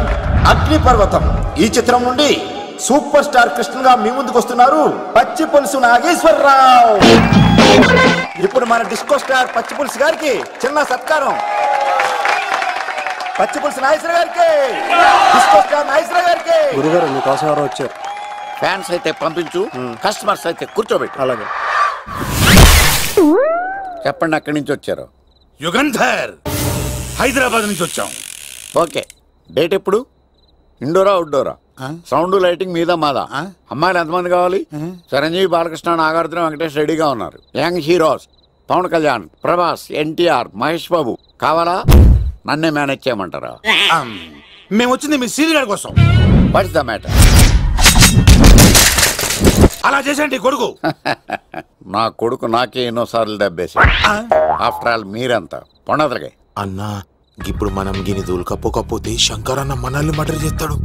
అగ్నిపర్వతం. ఈ చిత్రం నుండి సూపర్ స్టార్ కృష్ణగా మీ ముందుకు వస్తున్నారు పచ్చి పులుసు నాగేశ్వరరావు. ఇప్పుడు మన డిస్కో స్టార్ పచ్చి పులుసు గారికి చిన్న సత్కారం. పచ్చి పులుసు నాగేశ్వర గారికి, డిస్కో స్టార్ నాగేశ్వర గారికి. గురుగారు మీకోసం ఎవరో వచ్చారు. ఫ్యాన్స్ అయితే పంపించు, కస్టమర్స్ అయితే కూర్చోబెట్టు. అలాగే. చెప్పండి, అక్కడి నుంచి వచ్చారు? యుగంధర్, హైదరాబాద్ నుంచి వచ్చాం. ఓకే, డేట్ ఎప్పుడు? ఇండోరా అవుట్డోరా? సౌండ్ లైటింగ్ మీద మాదా? అమ్మాయిలు ఎంతమంది కావాలి? చిరంజీవి, బాలకృష్ణ, నాగార్జున, వెంకటేష్ రెడీగా ఉన్నారు. యంగ్ హీరోస్ పవన్ కళ్యాణ్, ప్రభాస్, ఎన్టీఆర్, మహేష్ బాబు కావాలా? నన్నే మేనేజ్ చేయమంటారా? మేము వచ్చింది మీ సీన్ గారి కోసం. What's the matter? అలా చేసేంటి కొడుకు? నా కొడుకు నాకే ఎన్నోసార్లు దెబ్బేసి. ఆఫ్టర్ ఆల్ మీరంతా పొండదలకే. అన్నా, ఇప్పుడు మనం గిని దూలకపోతే శంకర్ అన్న మనల్ని మర్డర్ చేస్తాడు.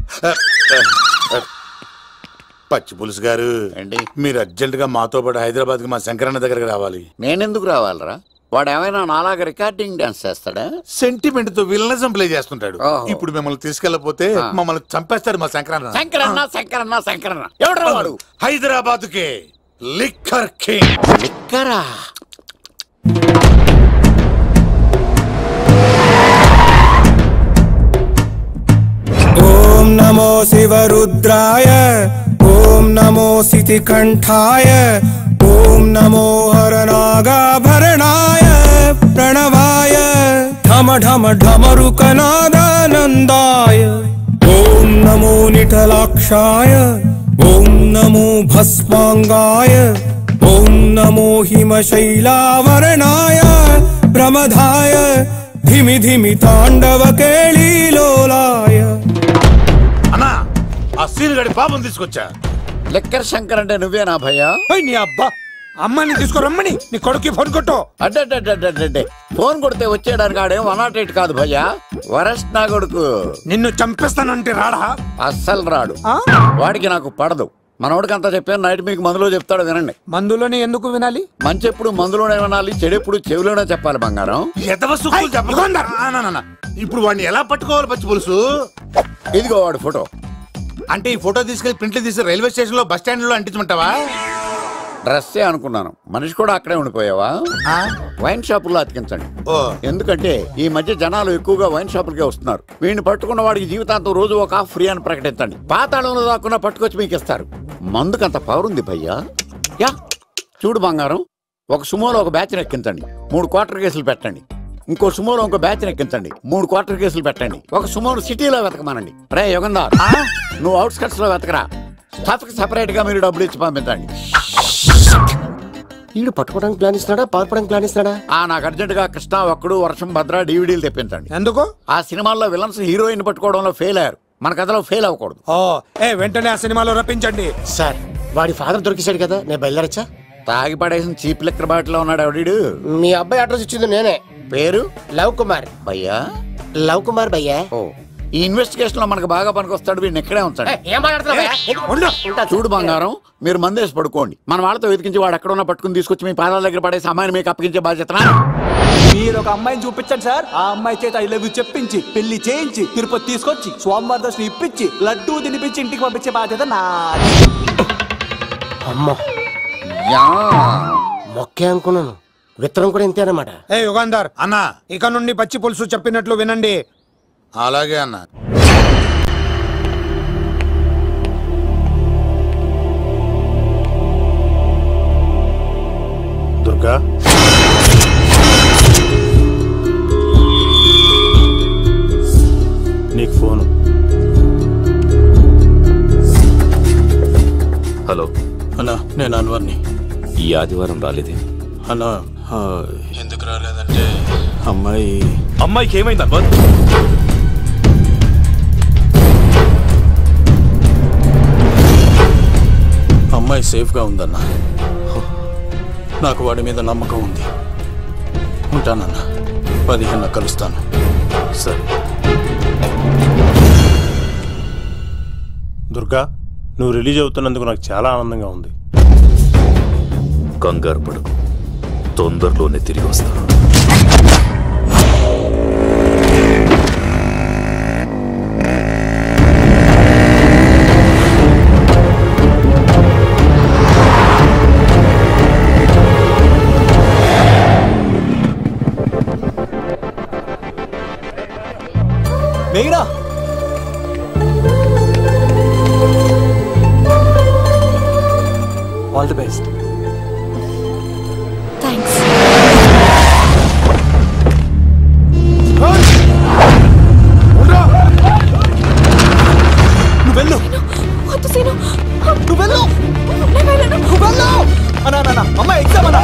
పచ్చి పులుసు గారు, మీరు అర్జెంట్ గా మాతో పాటు హైదరాబాద్ కి మా శంకరన్న దగ్గరకు రావాలి. నేనెందుకు రావాలరా? వాడు ఏమైనా నాలాగా రికార్డింగ్ డాన్స్ చేస్తాడా? సెంటిమెంట్ తో విలనిజం ప్లే చేస్తుంటాడు. ఇప్పుడు మిమ్మల్ని తీసుకెళ్లపోతే మమ్మల్ని చంపేస్తాడు మా శంకరన్న. శంకరన్న శంకరన్న శంకరన్న ఎవడు వాడు? హైదరాబాద్ కే లిక్కర్ కింగ్. లిక్కరా? ఓం నమో శివరుద్రాయ, ఓం నమో సితికంఠాయ, ఓం నమో హరనాగాభరణాయ ప్రణవాయ ఢమ ఢమ ఢమరుకనాదానందాయ. ఓం నమో నిఠలాక్షాయ, ఓం నమో భస్మాంగాయ, ఓం నమో హిమశైలావరణాయ ప్రమదాయ ధిమి ధిమి తాండవ కేళీలోలాయ. అన్నా, ఆ సీన్ గడి పాపం తీసుకొచ్చా. లిక్కర్ శంకర్ అంటే నువ్వేనా భయ్యా? నీ అబ్బా, అమ్మని తీసుకురమ్మని నీ కొడుకు ఫోన్ కొట్టు. అడ్డే ఫోన్ కొడితే వచ్చేయడానికి ఆడేం 108 కాదు భయ్యా, వరస్ట్ నా కొడుకు. నిన్ను చంపేస్తానంటే రాడా? అస్సలు రాడు. వాడికి నాకు పడదు. మనోడికి అంతా చెప్పాను, నైట్ మీకు మందులో చెప్తాడు వినండి. మందులోనే ఎందుకు వినాలి? మంచి ఎప్పుడు మందులోనే వినాలి, చెడు ఎప్పుడు చెవిలోనే చెప్పాలి బంగారం. ఇప్పుడు వాడిని ఎలా పట్టుకోవాలి పచ్చి పులుసు? ఇదిగో వాడు ఫోటో. అంటే ఈ ఫోటో తీసుకెళ్లి ప్రింట్లు తీసి రైల్వే స్టేషన్ లో, బస్ స్టాండ్ లో అంటించమంటావా? డ్రెస్సే అనుకున్నాను, మనిషి కూడా అక్కడే ఉండిపోయావా? వైన్ షాపుల్లో అతికించండి. ఎందుకంటే ఈ మధ్య జనాలు ఎక్కువగా వైన్ షాపులకే వస్తున్నారు. వీడిని పట్టుకున్న వాడికి జీవితాంతం రోజు ఒక ఆఫ్ ఫ్రీ అని ప్రకటించండి. పాతాళంలో దాక్కున్నా పట్టుకొచ్చి మీకు ఇస్తారు. మందుకంత పవర్ ఉంది భయ్యా. యా చూడు బంగారం, ఒక సుమోలో ఒక బ్యాచ్ ఎక్కించండి, 3 క్వార్టర్ కేసులు పెట్టండి. ఇంకో సుమోలో ఇంకో బ్యాచ్ ఎక్కించండి, 3 క్వార్టర్ కేసులు పెట్టండి. ఒక సుమోను సిటీలో వెతకమానండి. రే యుగంధర్, నువ్వు అవుట్స్కట్స్ లో వెతకరా. స్టాఫ్ కి సెపరేట్ గా మీరు డబ్బులు ఇచ్చి పంపించండి. వీడు పట్టుకోవడానికి ప్లాన్ ఇస్తున్నాడా, పాల్పడానికి ప్లాన్ ఇస్తున్నాడా? నాకు అర్జెంట్ గా కృష్ణ, ఒక్కడు, వర్షం, భద్ర డివిడీలు తెప్పించండి. ఎందుకు? ఆ సినిమాల్లో విలన్స్ హీరోయిన్ పట్టుకోవడంలో ఫెయిల్ అయ్యారు, మన కథలో ఫెయిల్ అవ్వకూడదు. వెంటనే ఆ సినిమాలో రప్పించండి. సార్, వాడి ఫాదర్ దొరికేశాడు కదా, నేను బయలుదేరచ్చా? తాగి పడేసిన చీప్ లిక్కర్ బాటిల్ లో ఉన్నాడు ఎవడీడు? మీ అబ్బాయి అడ్రస్ ఇచ్చింది నేనే. పేరు? లవ్ కుమార్ భయ్యా. లవ్ కుమార్ భయ్యా. ఈ ఇన్వెస్టిగేషన్ లో మనకు బాగా పనికొస్తాడు, వీడిని ఎక్కడే ఉంచండి. చూడు బంగారం, మీరు మందేసి పడుకోండి. మన వాళ్ళతో వెతికించి వాడు ఎక్కడ ఉన్నా పట్టుకుని తీసుకొచ్చి మీ పాదాల దగ్గర పడేసి అమ్మాయిని మీకు అప్పగించే బాధ్యత. మీరు ఒక అమ్మాయిని చూపించండి సార్, ఆ అమ్మాయి చేత ఐ లవ్ యూ చెప్పించి పెళ్లి చేయించి తిరుపతి తీసుకొచ్చి స్వామివారి దర్శనం ఇప్పించి లడ్డూ తినిపించి ఇంటికి పంపించే బాధ్యత నాది. అమ్మా మొక్కే అనుకున్నాను, విత్తనం కూడా ఇంతేనమాట. యుగంధర్ అన్న, ఇక నుండి పచ్చి పులుసు చెప్పినట్లు వినండి. అలాగే అన్న. దుర్గా, నీకు ఫోను. నేను అన్వర్ని. ఈ ఆదివారం రాలేదే అన్నా? ఎందుకు రాలేదంటే అమ్మాయికి ఏమైంది అన్వర్? అమ్మాయి సేఫ్గా ఉందన్నా. నాకు వాడి మీద నమ్మకం ఉంది. ఉంటానన్నా. 15 కలుస్తాను. సరే. దుర్గా, నువ్వు రిలీజ్ అవుతున్నందుకు నాకు చాలా ఆనందంగా ఉంది. కంగారు పడకు, తొందరలోనే తిరిగి వస్తాను. మేఘనా, ఆల్ ది బెస్ట్. థ్యాంక్స్. నువ్వు వెళ్ళు. వద్దు సీను. నువ్వు వెళ్ళు. నేను వెళ్ళను. నువ్వు వెళ్ళు. అన్నా అమ్మ ఎగ్జామ్ అన్నా.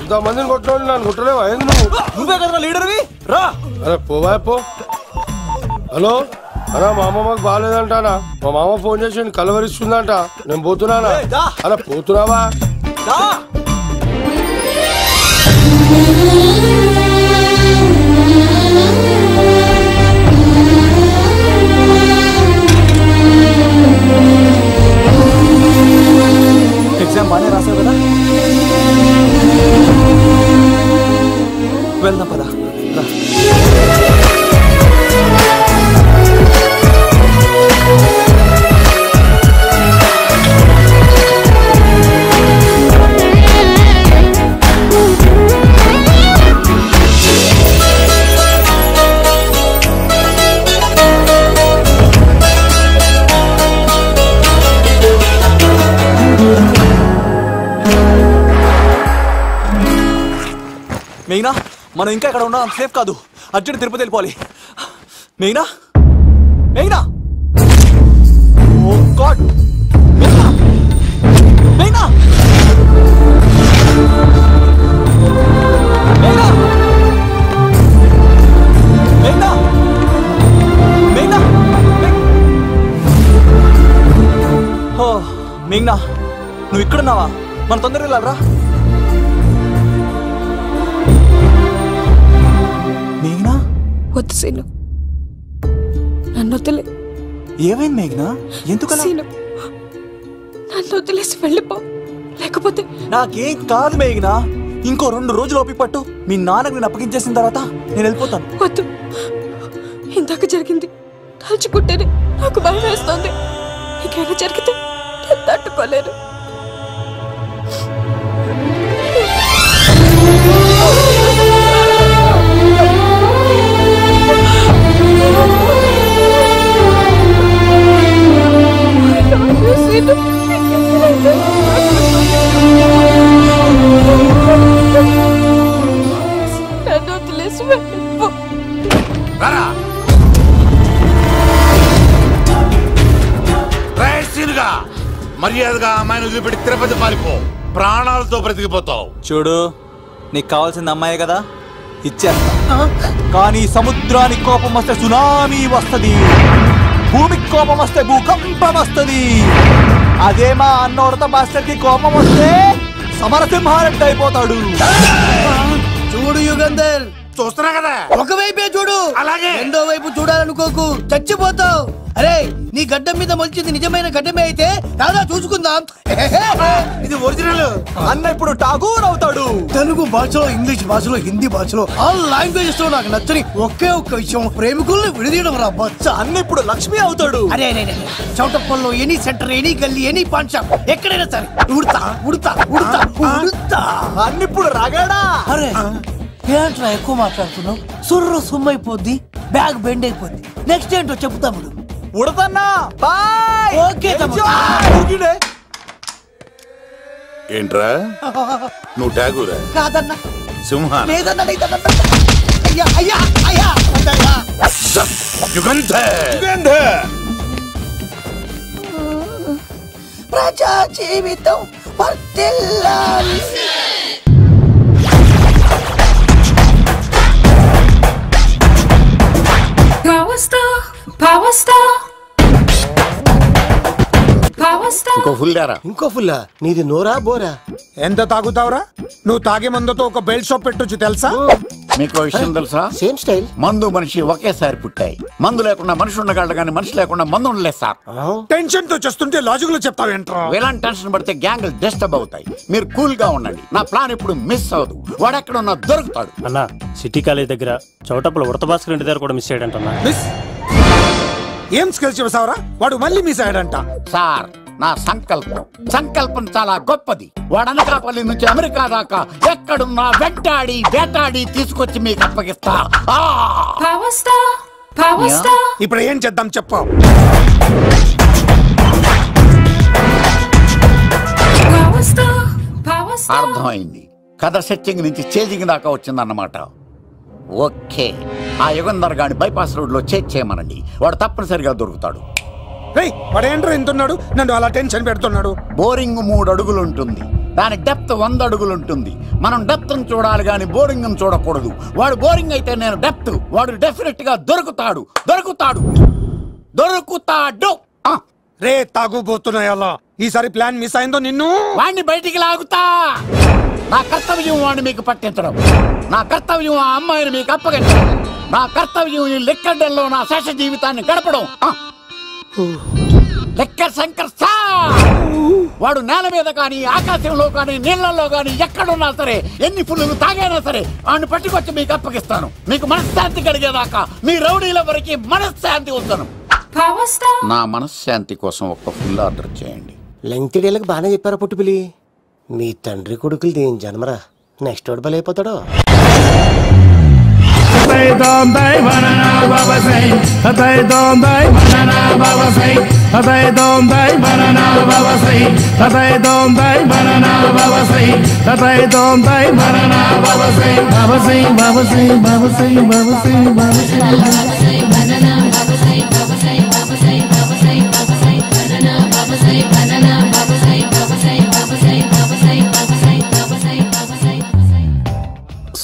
ఇంతమందిని కొట్టినోళ్ళు నన్ను కొట్టలేవా? నువ్వే కదా లీడర్వి, రా. అరే పోవా పో. హలో అన్నా, మా అమ్మమ్మకి బాగాలేదంటానా? మా మామ ఫోన్ చేసి కలవరిస్తుందంట. నేను పోతున్నానా? అలా పోతున్నావా? ఎగ్జామ్ బాగానే రాసావు కదా? వెళ్దాం పదా. మేఘనా, మనం ఇంకా ఇక్కడ ఉన్నాం, సేఫ్ కాదు. అర్జెంట్ తిరుపతి వెళ్ళిపోవాలి. మేఘనా, మేఘనా, ఓ గాడ్, మేఘనా, మేఘనా, మేఘనా, మేఘనా, మేఘనా, ఓ మేఘనా, నువ్వు ఇక్కడున్నావా? మనం తొందరగా వెళ్ళాలరా. మేఘనా, వద్దు సీను, నన్ను వదిలే. ఏమైంది మేఘనా? ఎందుకలా? సీను, నన్ను వదిలేసి వెళ్ళిపో, లేకపోతే. నాకేం కాదు మేఘనా, ఇంకో 2 రోజులు ఓపిక పట్టు. మీ నాన్నకు నేను అప్పగించేసిన తర్వాత నేను వెళ్ళిపోతాను. వద్దు, ఇందాక జరిగింది తలుచుకుంటేనే నాకు భయం వేస్తోంది. ఇంకేలా జరిగితే నేను తట్టుకోలేను. మర్యాదగా అమ్మాయిని వదిలిపెట్టి తిరుపతి పారిపో, ప్రాణాలతో బ్రతికిపోతావు. చూడు, నీకు కావాల్సింది అమ్మాయి కదా, ఇచ్చేస్తా. కానీ సముద్రానికి కోపం వస్తే సునామీ వస్తది, భూమికి కోపం వస్తే భూకంపం వస్తది. అదే మా అన్నోడత మాస్టర్ కి కోపం వస్తే సమరసింహారెడ్డి అయిపోతాడు. చూడు యుగంధర్, చూస్తున్నా కదా, ఒకవైపే చూడు, అలాగే రెండో వైపు చూడాలనుకోకు, చచ్చిపోతావు. అరే, నీ గడ్డం మీద మొలిచింది నిజమైన గడ్డమే అయితే రాదా చూసుకుందాం. ఇది ఒరిజినల్. అన్న ఇప్పుడు ఠాగూర్ అవుతాడు. తెలుగు భాషలో, ఇంగ్లీష్ భాషలో, హిందీ భాషలో, ఆల్ లాంగ్వేజెస్ లో నాకు నచ్చని ఒకే ఒక్క విషయం, ప్రేమికుల్ని విడదీయడం రా బచ్చ. అన్న ఇప్పుడు లక్ష్మి అవుతాడు. అరే చౌటప్పల్లో ఎనీ సెంటర్, ఎనీ గల్లీ, ఎనీ పాన్ షాప్, ఎక్కడైనా సరే ఉడతా ఉడతా ఉడతా ఉడతా. అన్న ఇప్పుడు రగడా. అరే ఏంట్రా ఎక్కువ మాట్లాడుతున్నావు? సుర్రు సుమ్మైపోద్ది, బ్యాగ్ బెండ్ అయిపోద్ది. నెక్స్ట్ ఏంటో చెప్తాముడు. ఉడతన్నా బాయ్. ఓకే ఏంట్రా నువ్వు ఠాగూరా? కాదన్నా, సింహ లేదన్నా, లేదన్నా. అయ్యా అయ్యా అయ్యా యుగంధర్. ప్రజా జీవితం వర్ధిల్లాలి. ఇంకో ఫుల్ దారా? ఇంకో ఫుల్లా? నీది నోరా బోరా? ఎంత తాగుతావురా? నువ్వు తాగే మందుతో ఒక బెల్ట్ షాప్ పెట్టొచ్చు తెలుసా? మీకు విషయం తెలుసా? Same style. మందు మనిషి ఒకేసారి పుట్టాయి. మందు లేకుండా మనిషి ఉండగలడు కానీ మనిషి లేకుండా మందు ఉండలేదు సార్. టెన్షన్ తో చేస్తుంటే లాజిక్ లో చెప్తావు ఏంట్రా? ఎలాంటి టెన్షన్ పడితే గ్యాంగ్లు డిస్టర్బ్ అవుతాయి. మీరు కూల్ గా ఉండండి. నా ప్లాన్ ఇప్పుడు మిస్ అవ్వదు. వాడు ఎక్కడ ఉన్నా దొరుకుతాడు. అన్నా, సిటీ కాలేజ్ దగ్గర చౌటప్పుల ఉడత భాస్కర్ ఇంటి దగ్గర కూడా మిస్ అయ్యాడంటన్నా. ఏం స్కిల్స్ చూసావరా? వాడు మళ్ళీ మిస్ అయ్యాడంట. సార్, నా సంకల్పం చాలా గొప్పది. వాడు అనకాపల్లి నుంచి అమెరికా దాకా ఎక్కడున్నా వెంటాడి వేటాడి తీసుకొచ్చి మీకు అప్పగిస్తా. ఇప్పుడు ఏం చేద్దాం చెప్పు. అర్థమైంది. కథ సెట్టింగ్ నుంచి చేజింగ్ దాకా వచ్చిందన్నమాట. ఓకే, ఆ యుగంధర్ గాని బైపాస్ రోడ్ లో చేయమనండి. వాడు తప్పనిసరిగా దొరుకుతాడు. వాడేంట్రా ఎంతున్నాడు? నన్ను అలా టెన్షన్ పెడుతున్నాడు. బోరింగ్ 3 అడుగులు ఉంటుంది, దాని డెప్త్ 100 అడుగులు ఉంటుంది. మనం డెప్త్ చూడాలి గాని బోరింగ్ చూడకూడదు. వాడు బోరింగ్ అయితే నేను డెప్త్. వాడు డెఫినెట్ గా దొరుకుతాడు. రే తాగుబోతున్నాయా? ఈసారి ప్లాన్ మిస్ అయిందో నిన్ను వాడిని బయటికి లాగుతా. నా కర్తవ్యం వాడిని మీకు పట్టించడం. నా కర్తవ్యం ఆ అమ్మాయిని మీకు అప్పగించడం. నా కర్తవ్యం ఈ లెక్కడ్డల్లో నా శేష జీవితాన్ని గడపడం. లెక్కర్ శంకర్ సార్, వాడు నేల మీద కానీ ఆకాశంలో కానీ నీళ్లలో కానీ ఎక్కడున్నా సరే, ఎన్ని ఫుల్లు తాగైనా సరే వాడిని పట్టుకొచ్చి మీకు అప్పగిస్తాను. మీకు మనశ్శాంతి కలిగేదాకా మీ రౌడీల వరకు మనశ్శాంతి వస్తాను. నా మనశ్శాంతి కోసం ఒక్క ఫుల్ ఆర్డర్ చేయండి. లెంగ్త్ డేలకు బాగానే చెప్పారా పుట్టుపిలి? మీ తండ్రి కొడుకులు దేని జన్మరా? నెక్స్ట్ వాడు బలైపోతాడో.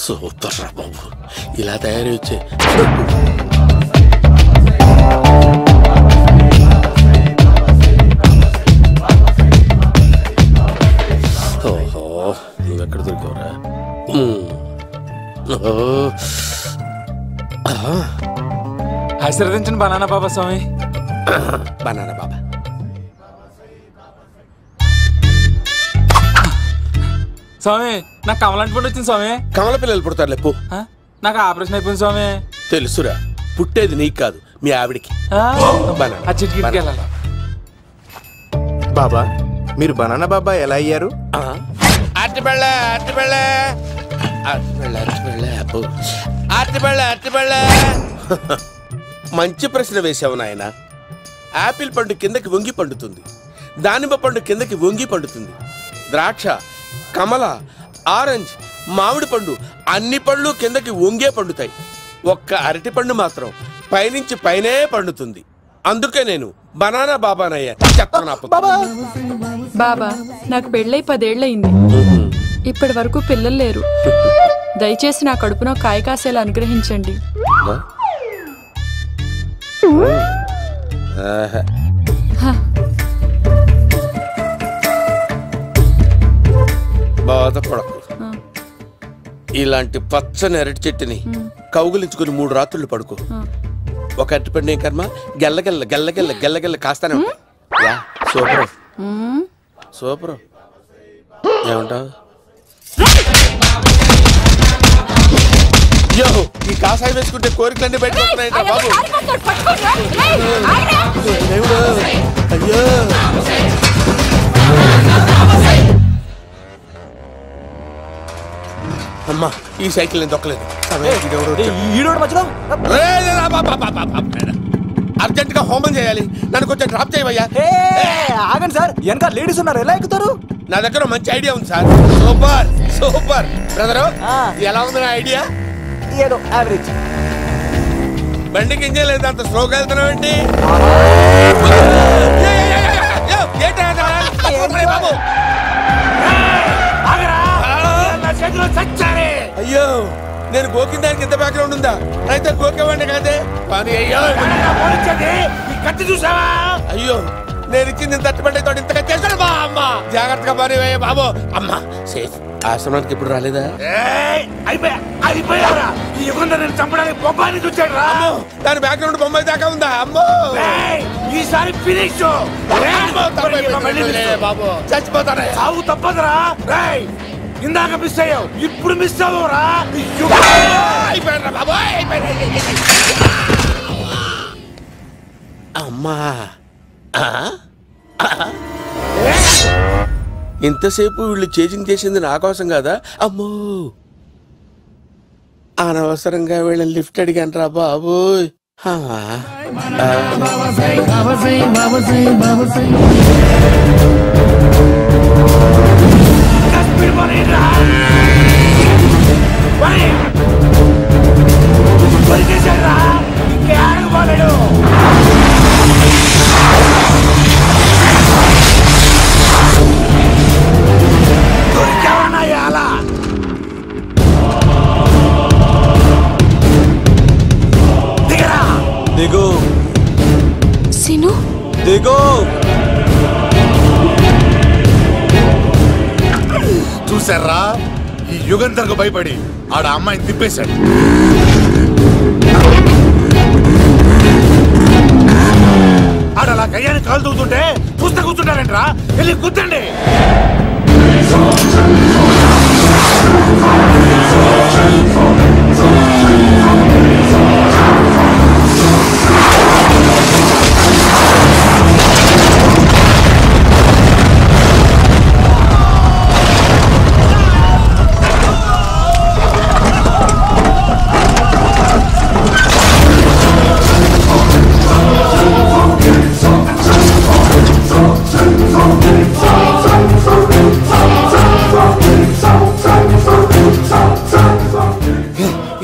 సూపర్ రా బాబు, ఇలా తయారీ వచ్చే. ఓహో, నువ్వెక్కడ దొరికావురా? ఆశీర్వదించండి బనానా బాబా స్వామి. బనానా బాబా. స్వామి, నాకు కమలాంటి పండు వచ్చింది స్వామి. కమల పిల్లలు పుడతారు లేపు. నాకు ఆపరేషన్ అయిపోయింది స్వామి. తెలుసురా, పుట్టేది నీకు కాదు, మీ ఆవిడికి. బాబా, మీరు బనానా బాబా ఎలా అయ్యారు? మంచి ప్రశ్న వేసావు నాయన. యాపిల్ పండు కిందకి వంగి పండుతుంది, దానిమ్మ పండు కిందకి వంగి పండుతుంది, ద్రాక్ష, కమల, ఆరెంజ్, మామిడి పండు అన్ని పళ్ళు కిందకి వంగే పండుతాయి. ఒక్క అరటి పండు మాత్రం పైనుంచి పైనే పండుతుంది. అందుకే నేను బనానా బాబానయ్యా. చెప్తాను బాబా నాకు పెళ్ళై 10 ఏళ్ళయింది. ఇప్పటి వరకు పిల్లలు లేరు. దయచేసి నా కడుపునో కాయ కాసేలా అనుగ్రహించండి. బాధపడకు. ఇలాంటి పచ్చని అరటి చెట్టుని కౌగులించుకుని 3 రాత్రులు పడుకో. ఒక అరటిపండు ఏం కర్మ గెల్లగెల్ల గెల్లగెల్ల గెల్లగెల్ల కాస్తానే ఉంటాయి. Super super. ఏమంటావు? యో ఈ కాసాయి వేసుకుంటే కోరికలన్నీ బయటకొస్తున్నాయంట బాబు. అయ్యో అమ్మా ఈ సైకిల్ నేను దొక్కలేదు. అర్జెంట్ గా హోమం చేయాలి. నన్ను కొంచెం డ్రాప్ చేయవయ్యా. ఆగండి సార్, వెనక లేడీస్ ఉన్నారు, ఎలా ఎక్కుతారు? నా దగ్గర మంచి ఐడియా ఉంది సార్. Super super brother. ఎలా ఉంది నా ఐడియా? ఏదో యావరేజ్. బండికి ఇంజన్ లేదు, అంత స్లోగా వెళ్తున్నావు ఏంటి? బాబు అయ్యో నేను గోకిన దానికి ఇంత బ్యాక్గ్రౌండ్ ఉందా? అయితే గోకేవాడిని కాదే. కానీ అయ్యో కత్తి చూసావా? అయ్యో నేను ఇచ్చింది తట్టుబడి తోటి ఇంతగా చేశాడు బా అమ్మ. జాగ్రత్తగా పని బాబు. అమ్మ సేఫ్. ఆశ్రమానికి ఇప్పుడు రాలేదా? అయిపోయారా? ఈ యుగంలో నేను చంపడానికి బొమ్మాని చూచాడు రా. దాని బ్యాక్గ్రౌండ్ బొమ్మాయి దాకా ఉందా? అమ్మో ఈసారి ఫినిష్ బాబు. చచ్చిపోతారా? సాగు తప్పదురా. ఇందాక మిస్ అయ్యావు, ఇప్పుడు మిస్ అవ్వరా. అయిపోయారా బాబు? అమ్మా ఇంతసేపు వీళ్ళు చేజింగ్ చేసింది నా కోసం కాదా? అమ్మో అనవసరంగా వీళ్ళని లిఫ్ట్ అడిగాను రా బాబు. దిగు సీను, దిగు. చూసారా, ఈ యుగంధర్కు భయపడి ఆడ అమ్మాయిని తిప్పేశాడు. ఆడ అలా కయ్యాన్ని కాలు తూగుతుంటే చూస్తే కూర్చుంటారంట్రా. వెళ్ళి కూర్చోండి.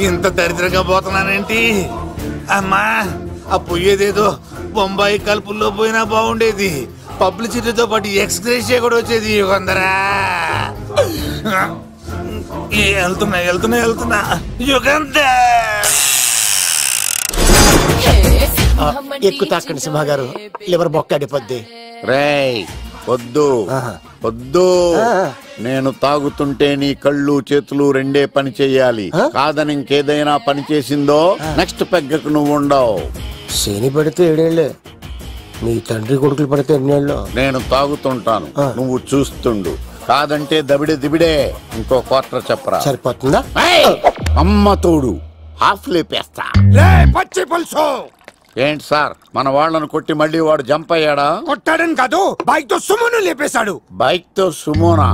ఇంత దరిద్రంగా పోతున్నానేంటి? అమ్మా ఆ పోయేదేదో బొంబాయి కలుపుల్లో పోయినా బాగుండేది. పబ్లిసిటీతో పాటు ఎక్స్గ్రేషియా కూడా వచ్చేది. యుగంధరా వెళ్తున్నా యుగంధర్. ఎక్కువ తాకండి సింహ గారు, లివర్ బొక్క అడిపోద్ది. రేయ్ వద్దు వద్దు. నేను తాగుతుంటే నీ కళ్ళు చేతులు రెండే పని చెయ్యాలి. కాదని ఇంకేదైనా పని చేసిందో నెక్స్ట్ పెగ్గకు నువ్వు ఉండవు. శని పడితే 7 ఏళ్ళే, మీ తండ్రి కొడుకులు పడితే 8 ఏళ్ళు. నేను తాగుతుంటాను, నువ్వు చూస్తుండు. కాదంటే దబిడే దిబిడే. ఇంకో క్వార్టర్ చెప్పరా? సరిపోతుందా? అమ్మ తోడు హాఫ్ లేపేస్తా. పచ్చి పులుసు. ఏంటి సార్, మన వాళ్ళను కొట్టి మళ్ళీ వాడు జంప్ అయ్యాడా? కొట్టాడని కాదు, బైక్ తో సుమోను లేపేశాడు. బైక్ తో సుమోనా?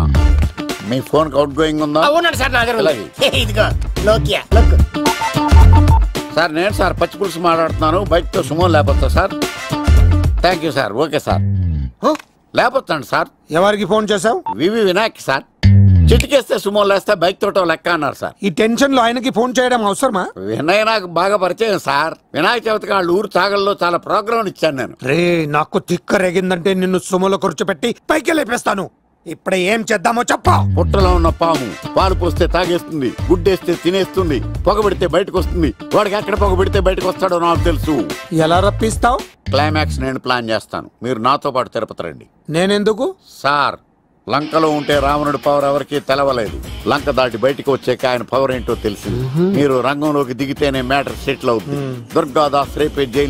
మీ ఫోన్ అవుట్ గోయింగ్ ఉందా? అవునండి సార్, నా దగ్గర ఉంది. ఇదిగో నోకియా. సార్ నేను సార్ పచ్చి పులుసు మాట్లాడుతున్నాను. బైక్ తో సుమో లేకపోతా sir? Thank you sir. Okay sir, లేకపోతాను సార్. ఎవరికి ఫోన్ చేసావు? వివి వినాయక్ సార్. చిటికేస్తే సుమో లేస్తే బైక్ తోటో లెక్క అన్నారు సార్. ఈ టెన్షన్ లో ఆయనకి ఫోన్ చేయడం అవసరమా? వినయ్ నాకు బాగా పరిచయం సార్. వినాయక చవితికి వాళ్ళ ఊరు చాగల్లో చాలా ప్రోగ్రాం ఇచ్చాను నేను. రే నాకు తిక్క రేగిందంటే నిన్ను సుమలో కూర్చోపెట్టి పైకి లేపేస్తాను. ఇప్పుడే ఏం చేద్దామో చెప్పా. పుట్టలో ఉన్న పాము పాలు పోస్తే తాగేస్తుంది, గుడ్డేస్తే తినేస్తుంది, పొగబెడితే బయటకు వస్తుంది. వాడికి ఎక్కడ పొగబెడితే బయటకు వస్తాడో నాకు తెలుసు. ఎలా రప్పిస్తావు? క్లైమాక్స్ నేను ప్లాన్ చేస్తాను, మీరు నాతో పాటు తిరుపతి రండి. నేనెందుకు సార్? లంకలో ఉంటే రావణుడి పవర్ ఎవరికి తెలవలేదు. లంక దాటి బయటికి వచ్చాక ఆయన పవర్ ఏంటో తెలిసింది. మీరు రంగంలోకి దిగితేనే మ్యాటర్ సెటిల్ అవుతుంది. దుర్గాదాస్ రేపే జైలు